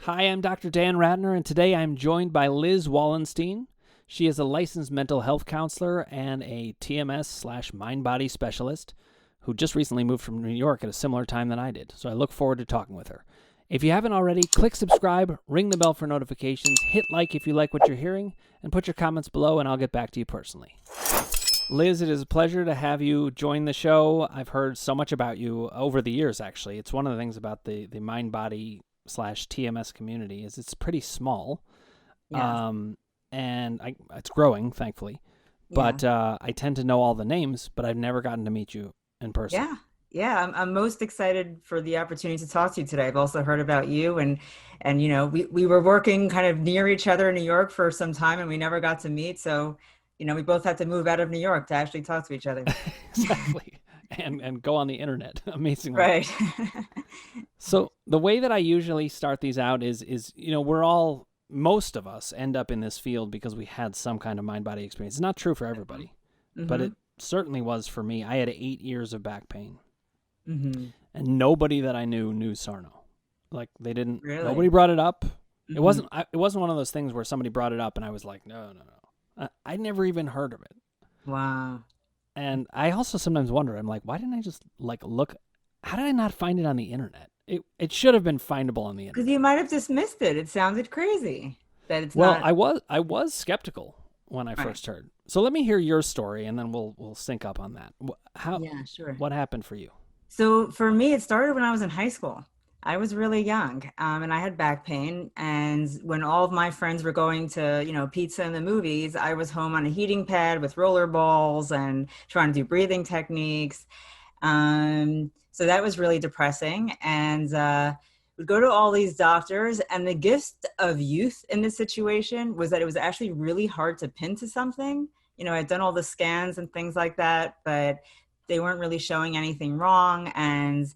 Hi, I'm Dr. Dan Ratner, and today I'm joined by Liz Wallenstein. She is a licensed mental health counselor and a TMS slash mind body specialist who just recently moved from New York at a similar time than I did. So I look forward to talking with her. If you haven't already, click subscribe, ring the bell for notifications, hit like if you like what you're hearing, and put your comments below, and I'll get back to you personally. Liz, it is a pleasure to have you join the show. I've heard so much about you over the years, actually. It's one of the things about the mind body slash TMS community is it's pretty small. Yeah. It's growing, thankfully. Yeah. But I tend to know all the names, but I've never gotten to meet you in person. Yeah. Yeah. I'm most excited for the opportunity to talk to you today. I've also heard about you and we were working kind of near each other in New York for some time and we never got to meet. So, we both had to move out of New York to actually talk to each other. Exactly. And go on the internet, amazingly. Right. So the way that I usually start these out is we're all most of us end up in this field because we had some kind of mind body experience. It's not true for everybody, but Mm-hmm. it certainly was for me. I had 8 years of back pain, Mm-hmm. and nobody that I knew Sarno. Like nobody Really? brought it up. It Mm-hmm. wasn't. It wasn't one of those things where somebody brought it up and I was like, no, no, no. I'd never even heard of it. Wow. And I also sometimes wonder. I'm like, why didn't I just look? How did I not find it on the internet? It should have been findable on the Because internet. you might have dismissed it. It sounded crazy that it's Well, not I was skeptical when I right. first heard. So let me hear your story, and then we'll sync up on that. Yeah, sure. What happened for you? So for me, it started when I was in high school. I was really young, and I had back pain. And when all of my friends were going to, pizza and the movies, I was home on a heating pad with roller balls and trying to do breathing techniques. So that was really depressing. And we'd go to all these doctors, and the gift of youth in this situation was that it was actually really hard to pin to something. I'd done all the scans and things like that, but they weren't really showing anything wrong. And,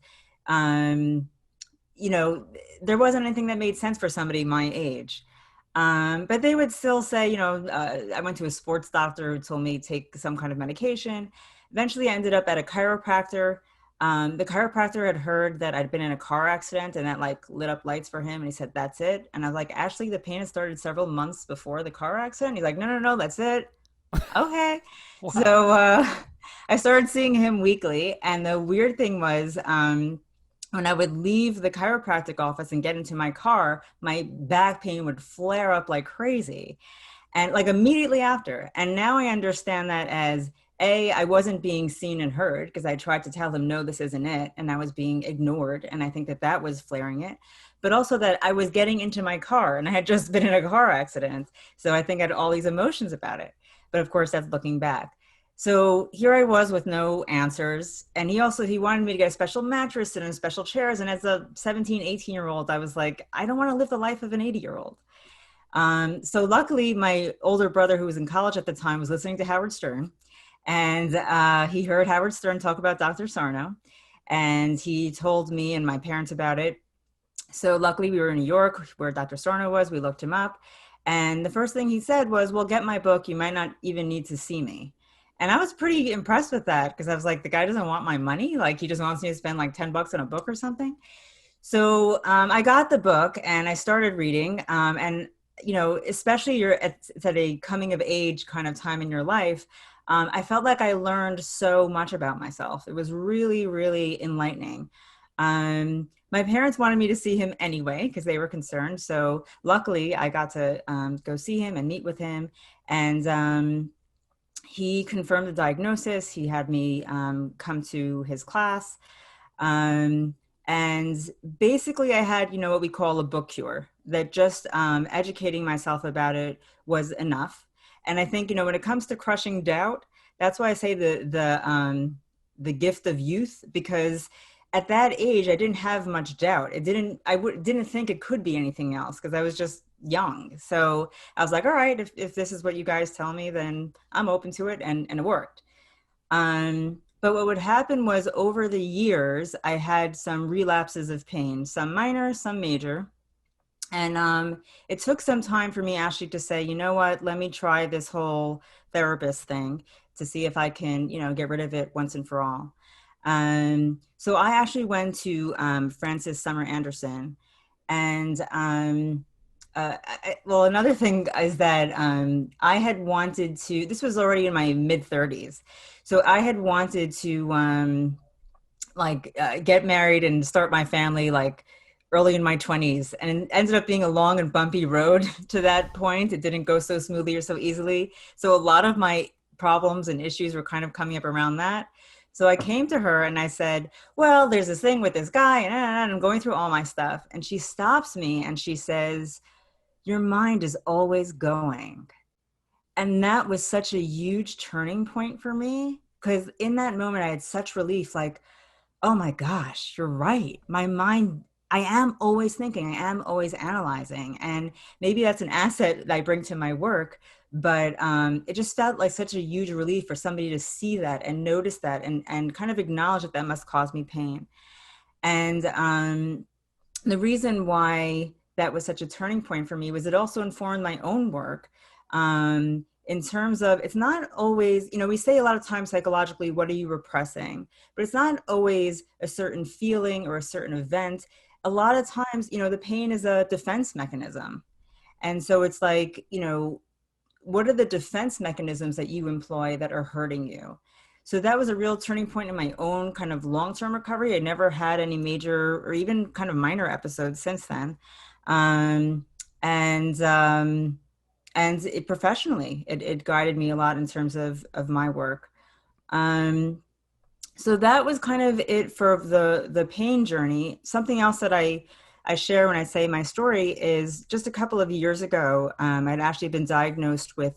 um, you know, there wasn't anything that made sense for somebody my age. But they would still say, I went to a sports doctor who told me to take some kind of medication. Eventually, I ended up at a chiropractor. The chiropractor had heard that I'd been in a car accident and that lit up lights for him. And he said, that's it. And I was like, actually, the pain had started several months before the car accident. He's like, no, no, no, that's it. Okay. Wow. So I started seeing him weekly. And the weird thing was, when I would leave the chiropractic office and get into my car, my back pain would flare up like crazy. And immediately after. And now I understand that as I wasn't being seen and heard because I tried to tell him, no, this isn't it. And I was being ignored. And I think that that was flaring it. But also that I was getting into my car and I had just been in a car accident. So I think I had all these emotions about it. But of course, that's looking back. So here I was with no answers. And he wanted me to get a special mattress and special chairs. And as a 17, 18-year-old, I was like, I don't want to live the life of an 80-year-old. So luckily, my older brother, who was in college at the time, was listening to Howard Stern. And he heard Howard Stern talk about Dr. Sarno. And he told me and my parents about it. So luckily, we were in New York where Dr. Sarno was. We looked him up. And the first thing he said was, well, get my book. You might not even need to see me. And I was pretty impressed with that because I was like, the guy doesn't want my money. Like, he just wants me to spend like $10 on a book or something. So I got the book and I started reading. And, especially it's at a coming of age kind of time in your life. I felt like I learned so much about myself. It was really, really enlightening. My parents wanted me to see him anyway because they were concerned. So luckily, I got to go see him and meet with him. And he confirmed the diagnosis. He had me come to his class. Um, and basically, I had, what we call a book cure, that just educating myself about it was enough. And I think, when it comes to crushing doubt, that's why I say the gift of youth, because at that age, I didn't have much doubt. Didn't think it could be anything else because I was just young. So I was like, all right, if this is what you guys tell me, then I'm open to it. And it worked. But what would happen was over the years, I had some relapses of pain, some minor, some major. And it took some time for me actually to say, you know what, let me try this whole therapist thing to see if I can, get rid of it once and for all. So I actually went to Frances Summer Anderson, And well, another thing is that I had wanted to, this was already in my mid 30s. So I had wanted to get married and start my family like early in my 20s, and it ended up being a long and bumpy road to that point. It didn't go so smoothly or so easily. So a lot of my problems and issues were kind of coming up around that. So I came to her and I said, well, there's this thing with this guy, and I'm going through all my stuff. And she stops me and she says, your mind is always going. And that was such a huge turning point for me, because in that moment I had such relief, like, oh my gosh, you're right. My mind, I am always thinking, I am always analyzing. And maybe that's an asset that I bring to my work. But it just felt like such a huge relief for somebody to see that and notice that, and kind of acknowledge that that must cause me pain. And the reason why that was such a turning point for me was it also informed my own work. In terms of, it's not always, we say a lot of times psychologically, what are you repressing? But it's not always a certain feeling or a certain event. A lot of times, the pain is a defense mechanism. And so it's like, what are the defense mechanisms that you employ that are hurting you? So that was a real turning point in my own kind of long-term recovery. I never had any major or even kind of minor episodes since then. And it professionally, it guided me a lot in terms of my work. So that was kind of it for the pain journey. Something else that I share when I say my story is just a couple of years ago, I'd actually been diagnosed with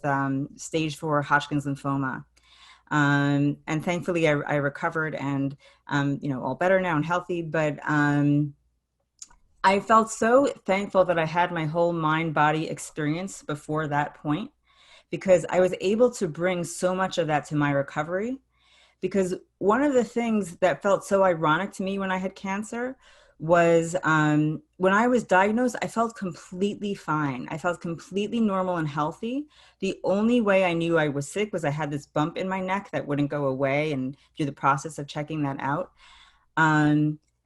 stage 4 Hodgkin's lymphoma. And thankfully I recovered and, all better now and healthy. But I felt so thankful that I had my whole mind-body experience before that point, because I was able to bring so much of that to my recovery. Because one of the things that felt so ironic to me when I had cancer was when I was diagnosed, I felt completely fine. I felt completely normal and healthy. The only way I knew I was sick was I had this bump in my neck that wouldn't go away, and through the process of checking that out.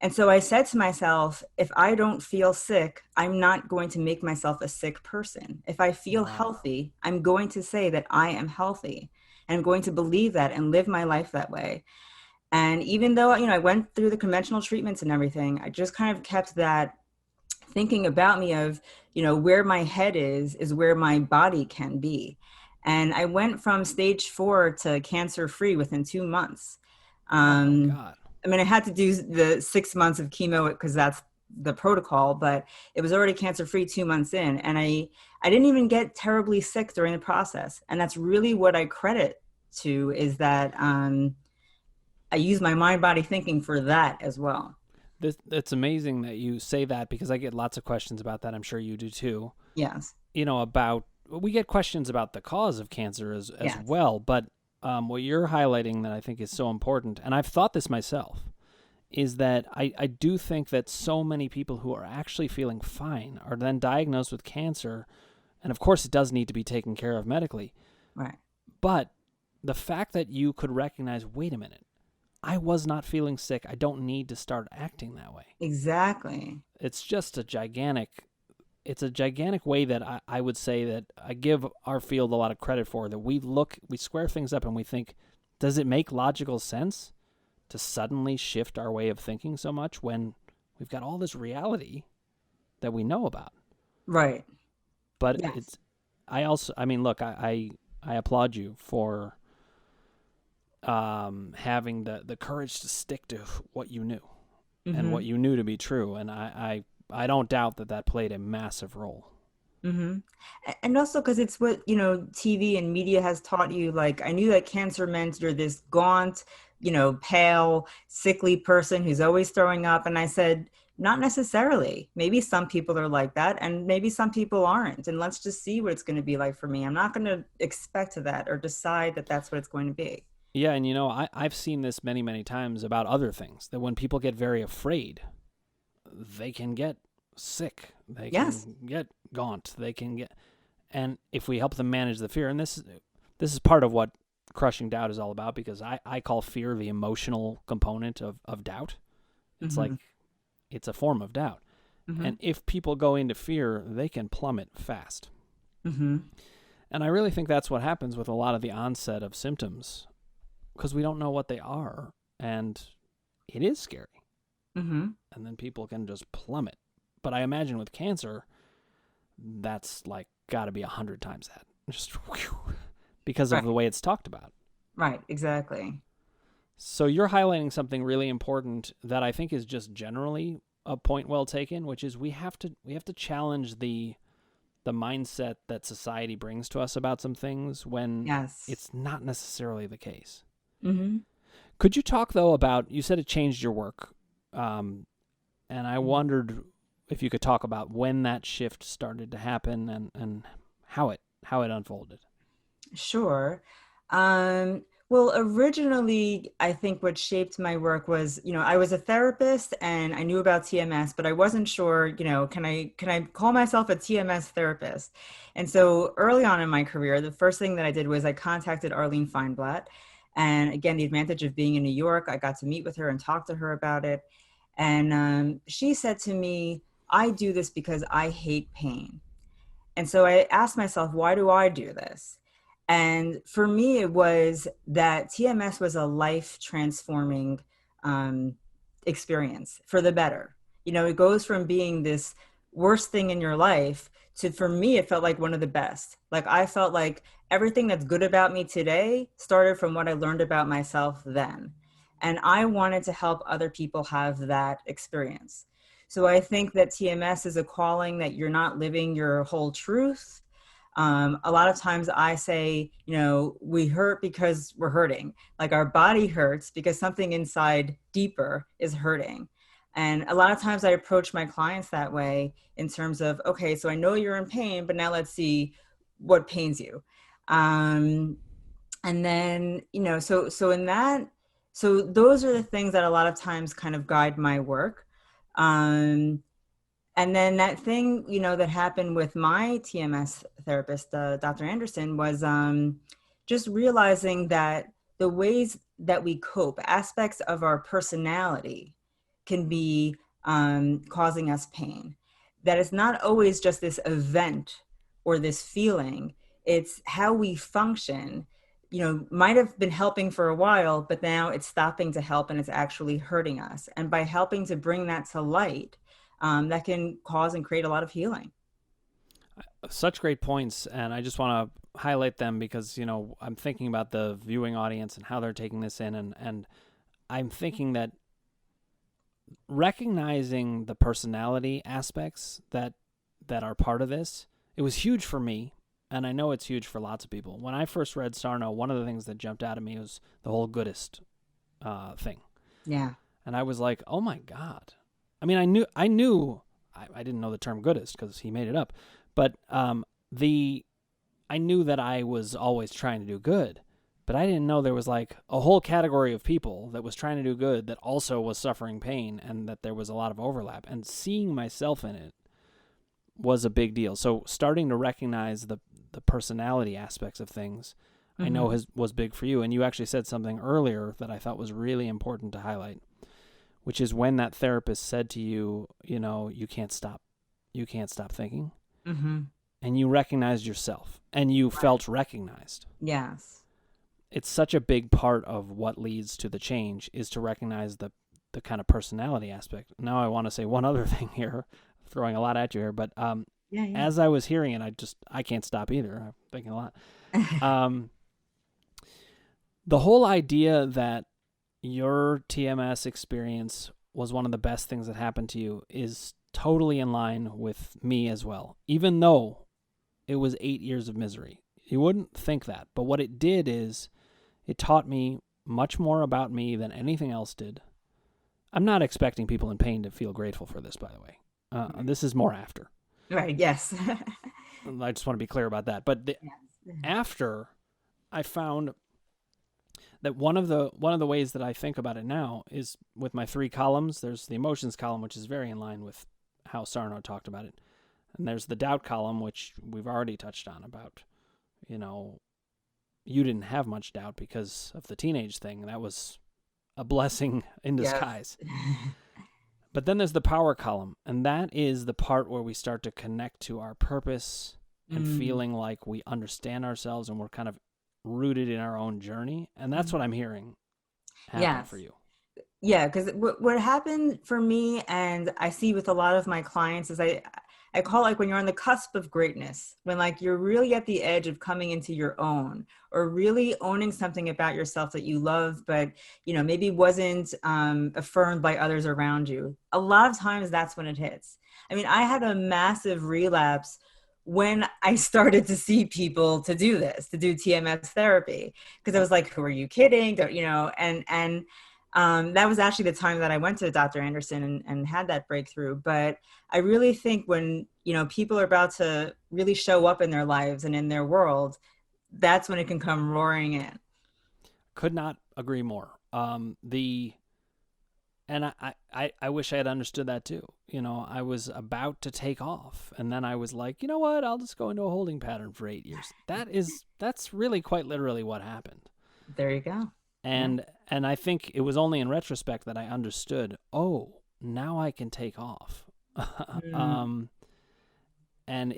And so I said to myself, if I don't feel sick, I'm not going to make myself a sick person. If I feel healthy, I'm going to say that I am healthy. And I'm going to believe that and live my life that way. And even though, I went through the conventional treatments and everything, I just kind of kept that thinking about me of, where my head is where my body can be. And I went from stage 4 to cancer-free within 2 months. Oh, God. I mean, I had to do the 6 months of chemo because that's the protocol, but it was already cancer-free 2 months in. And I didn't even get terribly sick during the process. And that's really what I credit to, is that I use my mind-body thinking for that as well. It's amazing that you say that, because I get lots of questions about that. I'm sure you do too. Yes. We get questions about the cause of cancer as Yes. well, but what you're highlighting that I think is so important, and I've thought this myself, is that I do think that so many people who are actually feeling fine are then diagnosed with cancer, and of course it does need to be taken care of medically. Right. But the fact that you could recognize, wait a minute, I was not feeling sick, I don't need to start acting that way. Exactly. It's just a gigantic way that I would say that I give our field a lot of credit for, that we square things up and we think, does it make logical sense to suddenly shift our way of thinking so much when we've got all this reality that we know about? Right. But Yes. I applaud you for having the courage to stick to what you knew and what you knew to be true. And I don't doubt that played a massive role. Mm-hmm. And also because it's what, TV and media has taught you. Like, I knew that cancer meant you're this gaunt, pale, sickly person who's always throwing up. And I said, not necessarily. Maybe some people are like that, and maybe some people aren't. And let's just see what it's going to be like for me. I'm not going to expect that or decide that that's what it's going to be. Yeah, and I've seen this many, many times about other things, that when people get very afraid, they can get sick. They Yes. can get gaunt. And if we help them manage the fear, and this is part of what Crushing Doubt is all about, because I call fear the emotional component of doubt. It's like, it's a form of doubt. Mm-hmm. And if people go into fear, they can plummet fast. Mm-hmm. And I really think that's what happens with a lot of the onset of symptoms, because we don't know what they are, and it is scary. Mm-hmm. And then people can just plummet. But I imagine with cancer, that's like got to be 100 times that, just whew, because of Right. the way it's talked about. Right. Exactly. So you're highlighting something really important that I think is just generally a point well taken, which is we have to challenge the mindset that society brings to us about some things when Yes. it's not necessarily the case. Mm-hmm. Could you talk though about, you said it changed your work, and I wondered if you could talk about when that shift started to happen and how it unfolded. Sure. Well, originally, I think what shaped my work was, I was a therapist and I knew about TMS, but I wasn't sure, can I call myself a TMS therapist? And so early on in my career, the first thing that I did was I contacted Arlene Feinblatt. And again, the advantage of being in New York, I got to meet with her and talk to her about it. And she said to me, I do this because I hate pain. And so I asked myself, why do I do this? And for me, it was that TMS was a life transforming um, experience for the better. It goes from being this worst thing in your life to, for me, it felt like one of the best. Like I felt like everything that's good about me today started from what I learned about myself then. And I wanted to help other people have that experience. So I think that TMS is a calling that you're not living your whole truth. A lot of times I say, we hurt because we're hurting. Like our body hurts because something inside deeper is hurting. And a lot of times I approach my clients that way in terms of, okay, so I know you're in pain, but now let's see what pains you. Um, and then, so in that, so those are the things that a lot of times kind of guide my work. Um, and then that thing, that happened with my TMS therapist, Dr. Anderson, was just realizing that the ways that we cope, aspects of our personality, can be causing us pain. That it's not always just this event or this feeling, it's how we function. Might have been helping for a while, but now it's stopping to help and it's actually hurting us. And by helping to bring that to light, that can cause and create a lot of healing. Such great points, and I just want to highlight them because I'm thinking about the viewing audience and how they're taking this in, and I'm thinking that recognizing the personality aspects that are part of this, it was huge for me, and I know it's huge for lots of people. When I first read Sarno, one of the things that jumped out at me was the whole goodist thing. Yeah. And I was like, oh my God. I mean, I didn't know the term goodist because he made it up, but I knew that I was always trying to do good, but I didn't know there was like a whole category of people that was trying to do good that also was suffering pain, and that there was a lot of overlap, and seeing myself in it was a big deal. So starting to recognize the personality aspects of things, I know was big for you. And you actually said something earlier that I thought was really important to highlight, which is when that therapist said to you, you can't stop thinking, and you recognized yourself and you felt recognized. Yes. It's such a big part of what leads to the change is to recognize the kind of personality aspect. Now I want to say one other thing here, throwing a lot at you here, but Yeah. as I was hearing it, I can't stop either. I'm thinking a lot. The whole idea that your TMS experience was one of the best things that happened to you is totally in line with me as well, even though it was 8 years of misery. You wouldn't think that, but what it did is it taught me much more about me than anything else did. I'm not expecting people in pain to feel grateful for this, by the way. This is more after. Right. Yes. I just want to be clear about that. But Yes. after, I found that one of the ways that I think about it now is with my 3 columns. There's the emotions column, which is very in line with how Sarno talked about it. And there's the doubt column, which we've already touched on about, you didn't have much doubt because of the teenage thing. That was a blessing in disguise. But then there's the power column, and that is the part where we start to connect to our purpose and feeling like we understand ourselves and we're kind of rooted in our own journey. And that's what I'm hearing happen for Yes. you. Yeah, because what happened for me, and I see with a lot of my clients, is I call it like when you're on the cusp of greatness, when like you're really at the edge of coming into your own, or really owning something about yourself that you love, but maybe wasn't affirmed by others around you. A lot of times that's when it hits. I mean, I had a massive relapse when I started to see people to do this, to do TMS therapy, because I was like, who are you kidding? Don't, and that was actually the time that I went to Dr. Anderson and had that breakthrough. But I really think when, people are about to really show up in their lives and in their world, that's when it can come roaring in. Could not agree more. And I wish I had understood that too. I was about to take off, and then I was like, you know what? I'll just go into a holding pattern for 8 years. That's really quite literally what happened. There you go. And I think it was only in retrospect that I understood, oh, now I can take off. And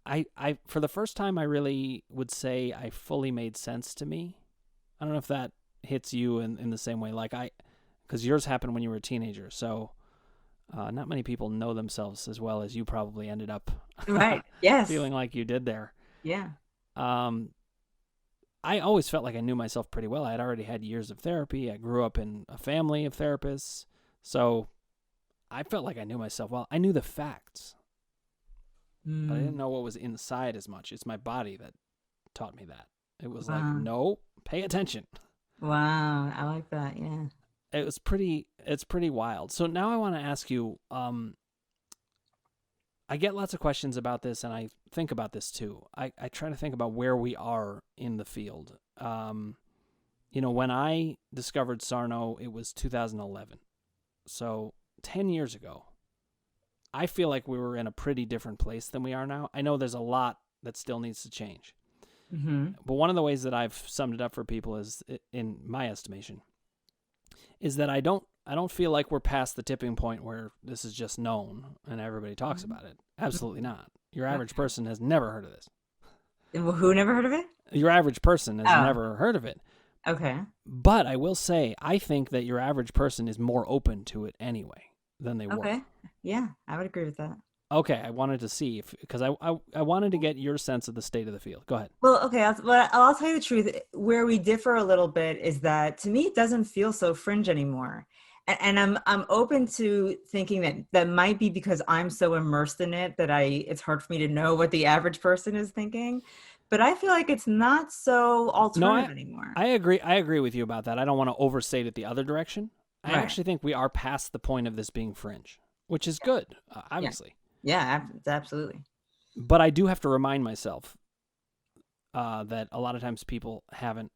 I for the first time, I really would say I fully made sense to me. I don't know if that hits you in the same way. Like because yours happened when you were a teenager. So not many people know themselves as well as you probably ended up Right. Yes. feeling like you did there. Yeah. I always felt like I knew myself pretty well. I had already had years of therapy. I grew up in a family of therapists. So I felt like I knew myself well. I knew the facts, but I didn't know what was inside as much. It's my body that taught me that. It was like, no, pay attention. Wow. I like that. Yeah. It's pretty wild. So now I want to ask you, I get lots of questions about this, and I think about this too. I try to think about where we are in the field. When I discovered Sarno, it was 2011. So 10 years ago, I feel like we were in a pretty different place than we are now. I know there's a lot that still needs to change. But one of the ways that I've summed it up for people is, in my estimation, is that I don't feel like we're past the tipping point where this is just known and everybody talks about it. Absolutely not. Your average person has never heard of this. Who never heard of it? Your average person has never heard of it. Okay. But I will say, I think that your average person is more open to it anyway than they were. Okay. Yeah, I would agree with that. Okay, I wanted to see because I wanted to get your sense of the state of the field. Go ahead. Well, okay, I'll tell you the truth. Where we differ a little bit is that to me, it doesn't feel so fringe anymore. And I'm open to thinking that might be because I'm so immersed in it that it's hard for me to know what the average person is thinking. But I feel like it's not so alternative anymore. I agree with you about that. I don't want to overstate it the other direction. I actually think we are past the point of this being fringe, which is good, obviously. Yeah, absolutely. But I do have to remind myself that a lot of times people haven't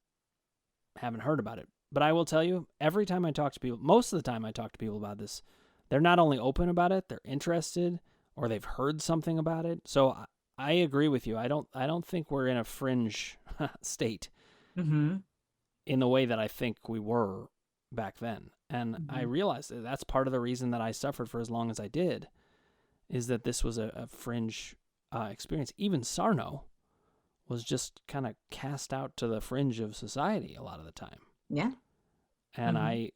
heard about it. But I will tell you, every time I talk to people, most of the time I talk to people about this, they're not only open about it, they're interested, or they've heard something about it. So I agree with you. I don't think we're in a fringe state in the way that I think we were back then. And I realized that that's part of the reason that I suffered for as long as I did, is that this was a fringe experience. Even Sarno was just kind of cast out to the fringe of society a lot of the time. Yeah. And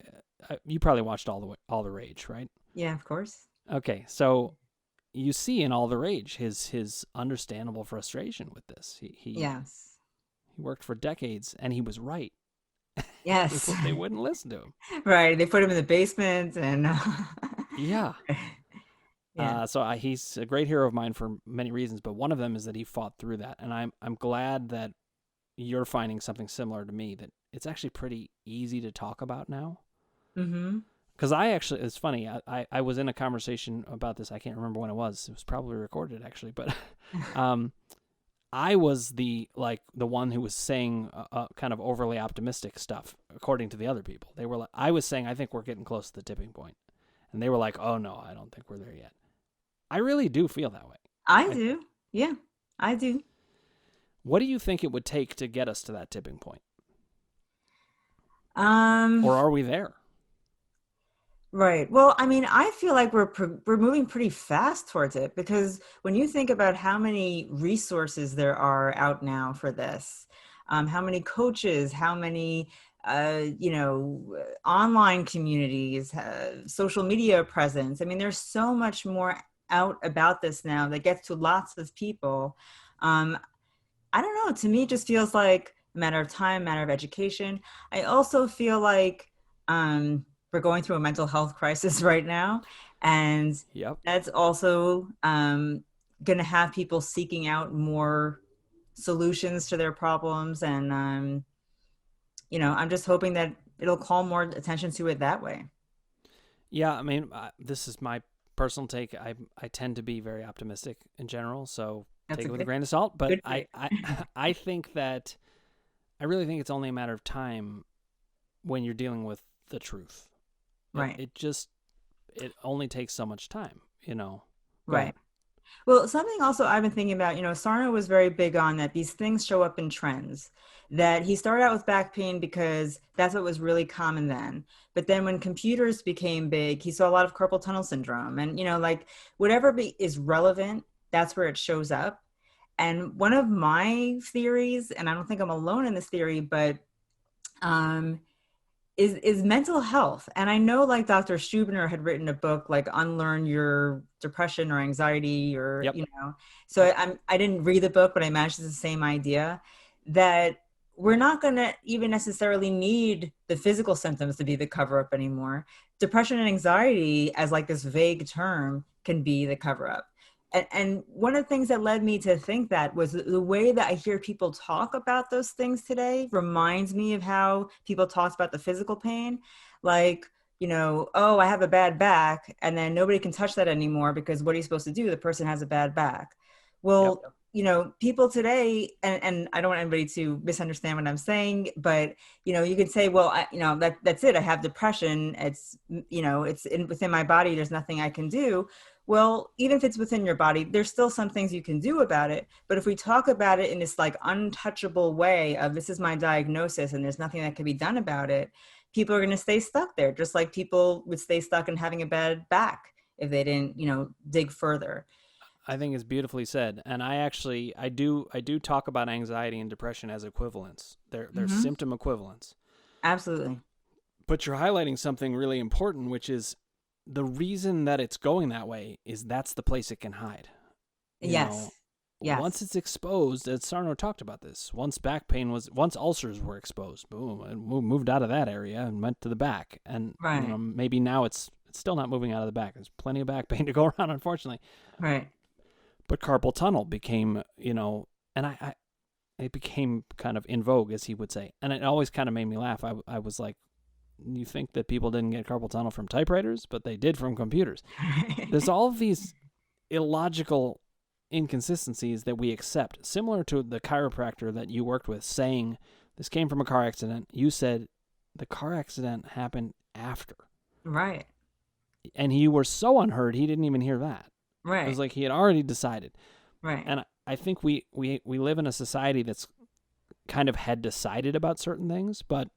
you probably watched All the Rage, right? Yeah, of course. Okay, so you see in All the Rage his understandable frustration with this. He worked for decades, and he was right. Yes. They wouldn't listen to him. Right. They put him in the basement, and yeah. So he's a great hero of mine for many reasons, but one of them is that he fought through that, and I'm glad that you're finding something similar to me, that it's actually pretty easy to talk about now. Because it's funny, I was in a conversation about this. I can't remember when it was. It was probably recorded, actually, but I was the one who was saying kind of overly optimistic stuff, according to the other people. They were like, I was saying, I think we're getting close to the tipping point, and they were like, oh no, I don't think we're there yet. I really do feel that way. I do. Yeah, I do. What do you think it would take to get us to that tipping point? Or are we there? Right. Well, I mean, I feel like we're moving pretty fast towards it because when you think about how many resources there are out now for this, how many coaches, how many online communities, social media presence. I mean, there's so much more out about this now that gets to lots of people. Um, I don't know. To me, it just feels like a matter of time, matter of education. I also feel like we're going through a mental health crisis right now, and Yep. that's also going to have people seeking out more solutions to their problems. And I'm just hoping that it'll call more attention to it that way. Yeah, I mean, this is my personal take. I tend to be very optimistic in general, so That's take a it with a good grain of salt. But good trait. I think that I really think it's only a matter of time when you're dealing with the truth. Right. It only takes so much time, you know. Go ahead. Right. Well, something also I've been thinking about, Sarno was very big on that these things show up in trends. That he started out with back pain because that's what was really common then. But then when computers became big, he saw a lot of carpal tunnel syndrome. And, like whatever is relevant, that's where it shows up. And one of my theories, and I don't think I'm alone in this theory, but um, is mental health. And I know like Dr. Schubiner had written a book like Unlearn Your Depression or Anxiety or Yep. so Yep. I didn't read the book, but I imagine it's the same idea that we're not going to even necessarily need the physical symptoms to be the cover up anymore. Depression and anxiety as like this vague term can be the cover up. And one of the things that led me to think that was the way that I hear people talk about those things today reminds me of how people talk about the physical pain. Like, oh, I have a bad back, and then nobody can touch that anymore because what are you supposed to do? The person has a bad back. Yep. Well, people today, and I don't want anybody to misunderstand what I'm saying, but you can say, well, that's it. I have depression. It's it's within my body. There's nothing I can do. Well, even if it's within your body, there's still some things you can do about it. But if we talk about it in this like untouchable way of this is my diagnosis and there's nothing that can be done about it, people are going to stay stuck there, just like people would stay stuck in having a bad back if they didn't, dig further. I think it's beautifully said, and I do talk about anxiety and depression as equivalents. They're Hmm. symptom equivalents. Absolutely. But you're highlighting something really important, which is the reason that it's going that way is that's the place it can hide. You know, Yes. once Yes. it's exposed, as Sarno talked about this, once ulcers were exposed, boom, it moved out of that area and went to the back. And, Right. maybe now it's still not moving out of the back. There's plenty of back pain to go around, unfortunately. Right. But carpal tunnel became, and it became kind of in vogue, as he would say. And it always kind of made me laugh. I was like, you think that people didn't get carpal tunnel from typewriters, but they did from computers. There's all of these illogical inconsistencies that we accept, similar to the chiropractor that you worked with saying this came from a car accident. You said the car accident happened after. Right. And you were so unheard, he didn't even hear that. It was Right. like he had already decided. Right. And I think we live in a society that's kind of had decided about certain things, but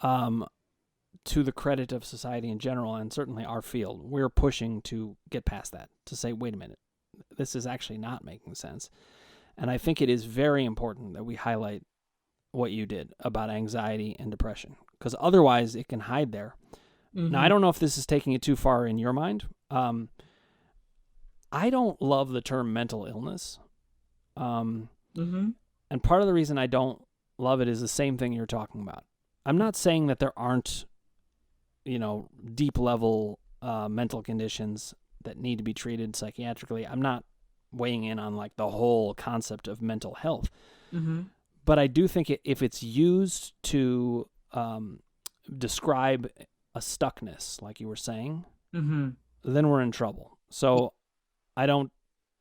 um, to the credit of society in general, and certainly our field, we're pushing to get past that, to say, wait a minute, this is actually not making sense. And I think it is very important that we highlight what you did about anxiety and depression, because otherwise it can hide there. Now, I Hmm. don't know if this is taking it too far in your mind. I don't love the term mental illness. Um, Hmm. and part of the reason I don't love it is the same thing you're talking about. I'm not saying that there aren't, deep level mental conditions that need to be treated psychiatrically. I'm not weighing in on like the whole concept of mental health, Hmm. but I do think if it's used to describe a stuckness, like you were saying, Hmm. then we're in trouble. So I don't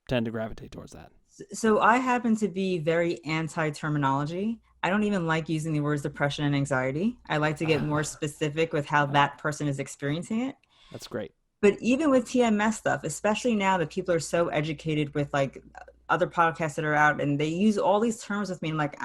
tend to gravitate towards that. So I happen to be very anti-terminology. I don't even like using the words depression and anxiety. I like to get more specific with how Well, that person is experiencing it. that's great. But even with TMS stuff, especially now that people are so educated with like other podcasts that are out and they use all these terms with me, I'm like,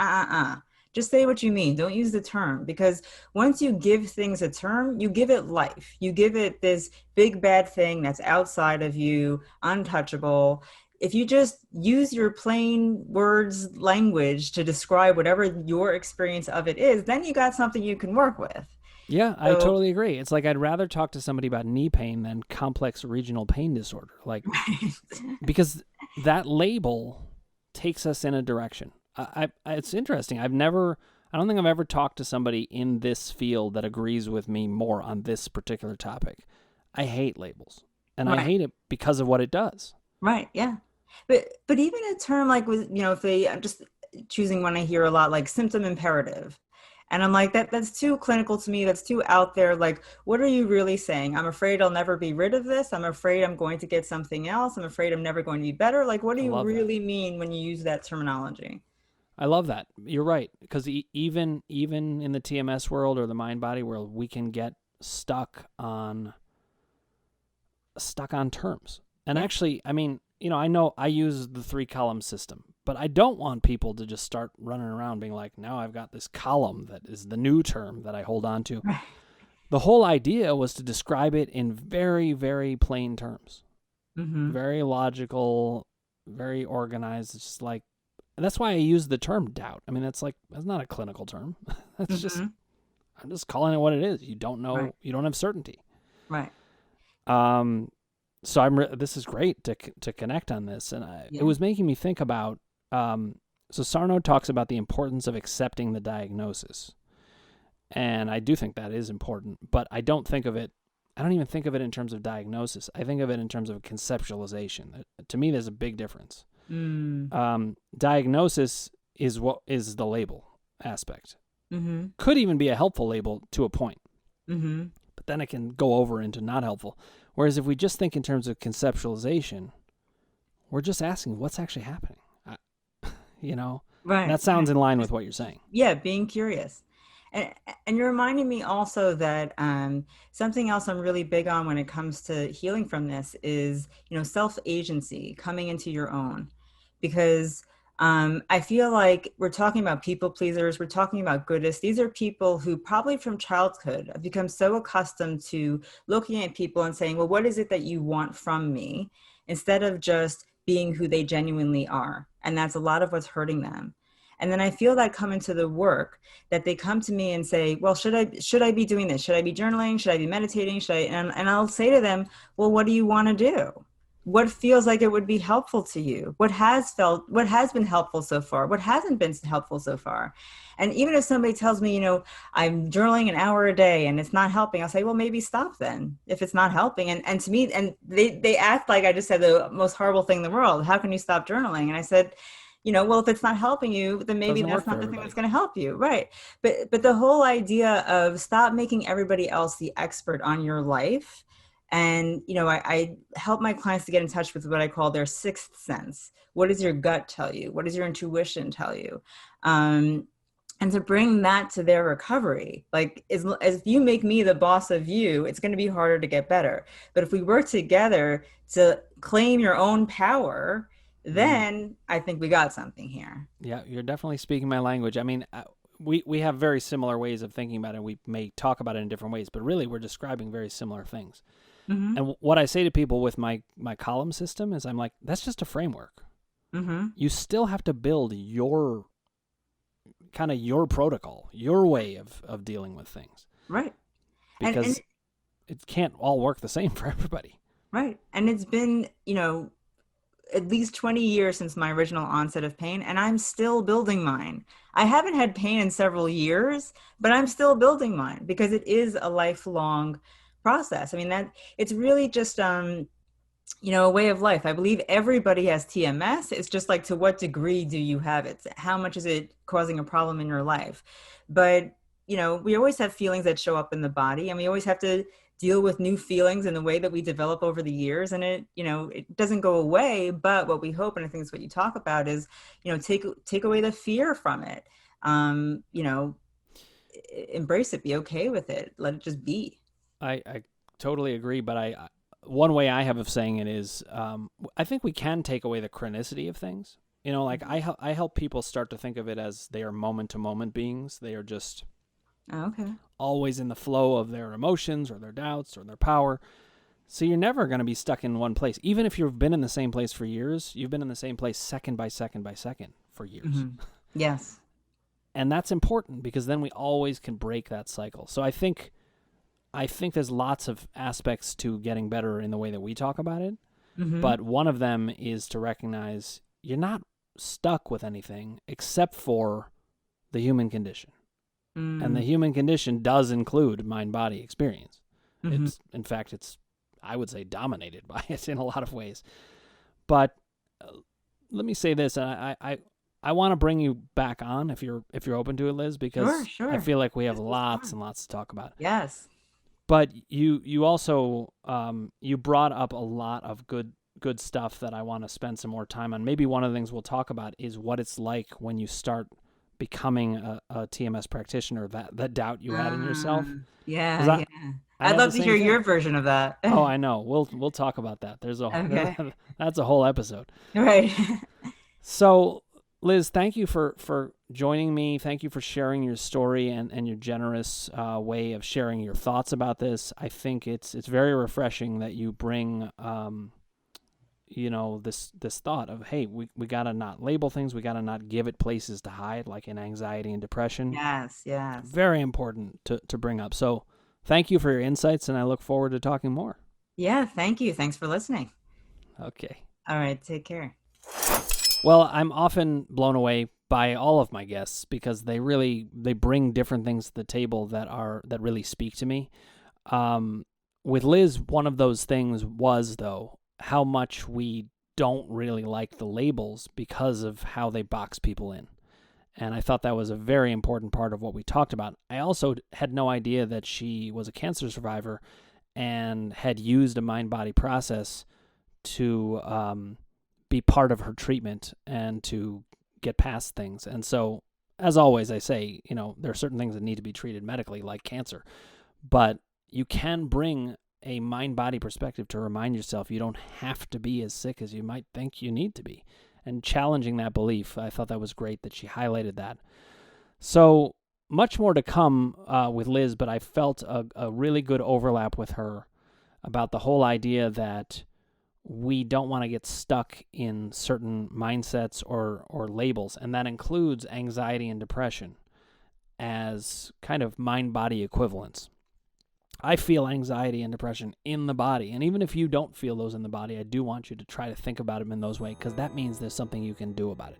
Just say what you mean. Don't use the term, because once you give things a term, you give it life. You give it this big bad thing that's outside of you, untouchable. If you just use your plain words language to describe whatever your experience of it is, then you got something you can work with. Yeah, I So, totally agree. It's like I'd rather talk to somebody about knee pain than complex regional pain disorder. Like, because that label takes us in a direction. It's interesting. I don't think I've ever talked to somebody in this field that agrees with me more on this particular topic. I hate labels, and I right. hate it because of what it does. Right. Yeah. But even a term like with, if they, I'm just choosing one I hear a lot, like symptom imperative. And I'm like, that's too clinical to me. That's too out there. Like, what are you really saying? I'm afraid I'll never be rid of this. I'm afraid I'm going to get something else. I'm afraid I'm never going to be better. Like, what do I you love that. really mean when you use that terminology? I love that. You're right, because even in the TMS world or the mind body world, we can get stuck on terms. And Yeah. actually, I mean, I know I use the 3-column system, but I don't want people to just start running around being like, now I've got this column that is the new term that I hold on to. Right. The whole idea was to describe it in very, very plain terms, Mm-hmm. very logical, very organized. It's just like, that's why I use the term doubt. I mean, that's not a clinical term. That's just, Mm-hmm. I'm just calling it what it is. You don't Right. know, you don't have certainty. Right. Um, so this is great to connect on this, and it Yeah. was making me think about. So Sarno talks about the importance of accepting the diagnosis, and I do think that is important. But I don't think of it. I don't even think of it in terms of diagnosis. I think of it in terms of conceptualization. To me, there's a big difference. Mm. Diagnosis is the label aspect. Mm-hmm. Could even be a helpful label to a point, Mm-hmm. but then it can go over into not helpful. Whereas if we just think in terms of conceptualization, we're just asking what's actually happening. You know, and Right. that sounds in line with what you're saying. Yeah, being curious. And and you're reminding me also that something else I'm really big on when it comes to healing from this is, self-agency, coming into your own. Because I feel like we're talking about people pleasers, we're talking about goodies. These are people who probably from childhood have become so accustomed to looking at people and saying, well, what is it that you want from me? Instead of just being who they genuinely are. And that's a lot of what's hurting them. And then I feel that come into the work, that they come to me and say, well, should I be doing this? Should I be journaling? Should I be meditating? Should I, and I'll say to them, well, what do you want to do? What feels like it would be helpful to you? What has been helpful so far? What hasn't been helpful so far? And even if somebody tells me, I'm journaling an hour a day and it's not helping, I'll say, well, maybe stop then if it's not helping. And to me, and they act like I just said the most horrible thing in the world. How can you stop journaling? And I said, well, if it's not helping you, then maybe Doesn't work that's for not the thing that's everybody. going to help you. Right. But the whole idea of stop making everybody else the expert on your life. And, I help my clients to get in touch with what I call their sixth sense. What does your gut tell you? What does your intuition tell you? And to bring that to their recovery. Like, as you make me the boss of you, it's going to be harder to get better. But if we work together to claim your own power, Mm. then I think we got something here. Yeah, you're definitely speaking my language. I mean, we have very similar ways of thinking about it. We may talk about it in different ways, but really we're describing very similar things. Mm-hmm. And what I say to people with my column system is I'm like, that's just a framework. Mm-hmm. You still have to build your protocol, your way of dealing with things, Right. And because it can't all work the same for everybody. right. And it's been, at least 20 years since my original onset of pain, and I'm still building mine. I haven't had pain in several years, but I'm still building mine because it is a lifelong process. I mean, that it's really just a way of life. I believe everybody has TMS. It's just like, to what degree do you have it? How much is it causing a problem in your life? But, we always have feelings that show up in the body, and we always have to deal with new feelings in the way that we develop over the years. And it doesn't go away. But what we hope, and I think it's what you talk about, is, take away the fear from it. Embrace it, be okay with it, let it just be. I totally agree, but one way I have of saying it is I think we can take away the chronicity of things. You know, like I help people start to think of it as they are moment to moment beings. They are just Oh, okay. always in the flow of their emotions or their doubts or their power. So you're never going to be stuck in one place. Even if you've been in the same place for years, you've been in the same place second by second by second for years. Yes. And that's important because then we always can break that cycle. So I think there's lots of aspects to getting better in the way that we talk about it. But one of them is to recognize you're not stuck with anything except for the human condition. And the human condition does include mind-body experience. It's, in fact, I would say, dominated by it in a lot of ways. But let me say this, and I want to bring you back on if you're open to it, Liz, because Sure. I feel like we have lots and lots to talk about. Yes. But you also you brought up a lot of good stuff that I want to spend some more time on. Maybe one of the things we'll talk about is what it's like when you start becoming a TMS practitioner, that doubt you had in yourself. Yeah. I'd love to hear your version of that. Oh, I know. We'll talk about that. That's a whole episode. Right. So, Liz, thank you for joining me. Thank you for sharing your story and your generous way of sharing your thoughts about this. I think it's very refreshing that you bring this thought of, hey, we gotta not label things, we gotta not give it places to hide, like in anxiety and depression. Yes. Very important to bring up. So thank you for your insights, and I look forward to talking more. Yeah, thank you. Thanks for listening. Okay. All right, take care. Well, I'm often blown away by all of my guests because they bring different things to the table that really speak to me. With Liz, one of those things was, though, how much we don't really like the labels because of how they box people in. And I thought that was a very important part of what we talked about. I also had no idea that she was a cancer survivor and had used a mind-body process to be part of her treatment and to get past things. And so, as always, I say, there are certain things that need to be treated medically, like cancer. But you can bring a mind-body perspective to remind yourself you don't have to be as sick as you might think you need to be. And challenging that belief, I thought that was great that she highlighted that. So much more to come with Liz, but I felt a really good overlap with her about the whole idea that we don't want to get stuck in certain mindsets or labels, and that includes anxiety and depression as kind of mind-body equivalents. I feel anxiety and depression in the body, and even if you don't feel those in the body, I do want you to try to think about them in those ways, because that means there's something you can do about it.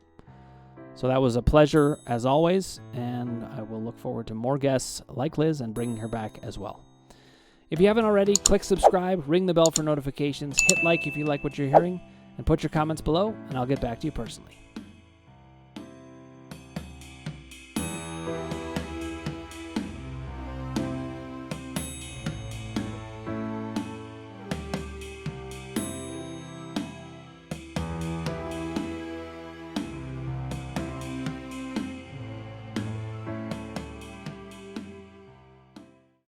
So that was a pleasure, as always, and I will look forward to more guests like Liz and bringing her back as well. If you haven't already, click subscribe, ring the bell for notifications, hit like if you like what you're hearing, and put your comments below, and I'll get back to you personally.